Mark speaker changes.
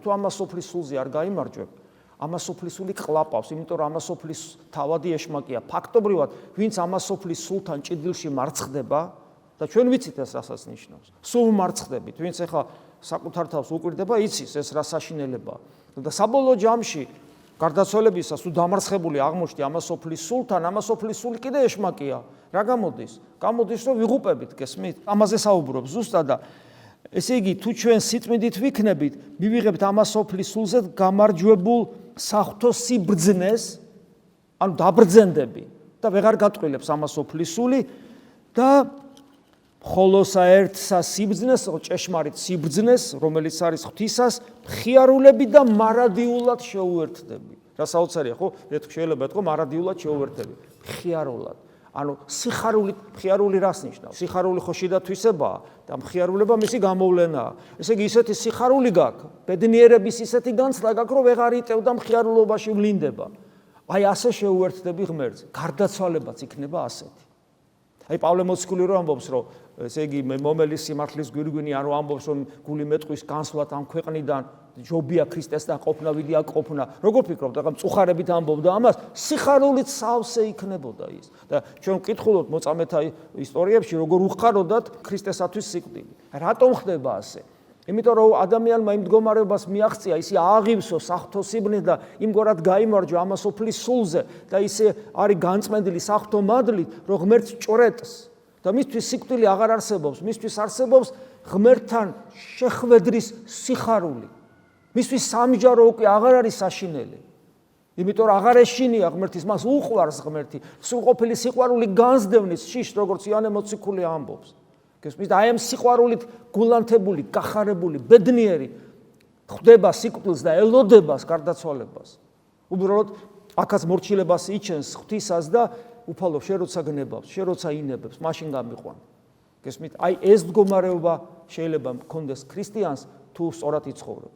Speaker 1: თუ ამას სოფლის სულზე არ გაიმარჯვებ, ამას სოფლის სული ყლაპავს, იმიტომ რომ ამას სოფლის თავადი ეშმაკია. ფაქტობრივად, ვინც ამას სოფლის სულთან ჭიდილში მარცხდება და ჩვენ ვიცით ეს რასაც ნიშნავს. სულ მარცხდებით, ვინც ახლა საკუთარ თავს უკვირდება, იცის ეს რა საშინელებაა. და საბოლოო ჯამში გარდაცვალებისას თუ დამარცხებული აღმოჩნდი ამას სოფლის სულთან, ამას სოფლის სული კიდე ეშმაკია. რა გამოდის? გამოდის, რომ ვიღუპებით, გესმით? ამაზე საუბრობ ზუსტად და ესე იგი, თუ ჩვენ სიწმინდით ვიქნებით, მივიღებთ ამას სოფლის სულზე გამარჯვებულ საღვთო სიბრძნეს, ანუ დაბრძენდები და ვეღარ გატყილებს ამას სოფლის სული და ხოლოსა ერთსა სიბრძნეს, ჭეშმარიტ სიბრძნეს, რომელიც არის ღვთისას, მხიარულები და მარადიულად შეუერთდები. რა საოცარია, ხო? შეიძლება ეთქო მარადიულად შეუერთდები. მხიარულად. ანუ სიხარული, მხიარული რას ნიშნავს? სიხარული ხო შიდა თვისებაა და მხიარულება მისი გამოვლენაა. ესე იგი, ისეთი სიხარული გაქვს, ბედნიერების ისეთი განცდა გაქვს, რომ ვეღარ იტევ და მხიარულობაში ვლინდება. აი ასე შეუერთდები ღმერთს. გარდაცვალებაც იქნება ასეთი. აი პავლე მოციქული რო ამბობს, რომ ესე იგი მომელის სიმართლის გვირგვინი არ ამბობს, რომ გული მეტყვის განსვლათ ამ ქვეყნიდან ჯობია ქრისტესთან ყოფნა, ვიდია ყოფნა. როგორ ფიქრობთ, ახლა მწუხარებით ამბობდა ამას, სიხარულით სავსე იქნებოდა ის. და ჩვენ ვკითხულობთ მოწამეთა ისტორიებში, როგორ უხაროდათ ქრისტესათვის სიკვდილი. რატომ ხდება ასე? იმიტომ რომ ადამიანმა იმ მდგომარეობას მიაღწია, ისე აღივსო საღვთო სიბრძნე და იმგვარად გაიმარჯვა ამას სოფლის სულზე და ისე არის განწმენდილი საღვთო მადლით, რომ ღმერთს ჭრეტს და მისთვის სიკვდილი აღარ არსებობს, მისთვის არსებობს ღმერთთან შეხვედრის სიხარული. მისთვის სამჯარო უკვე აღარ არის საშინელი. იმიტომ რომ აღარ ეშინია ღმერთის, მას უყვარს ღმერთი, სრულყოფილი სიყვარული განსდევნის შიშ, როგორც იოანე მოციქული ამბობს. გესმის და აი ამ სიყვარულით გულანთებული, გახარებული, ბედნიერი ხვდება სიკვდილს და ელოდებას გარდაცვალებას. უბრალოდ აქაც მორჩილებას იჩენს ღვთისას და უფალო შენ როცა გნებავს, შენ როცა ინებებს, მაშინ გამიყვან. გესმით? აი ეს მდგომარეობა შეიძლება მქონდეს ქრისტიანს თუ სწორად იცხოვრებ.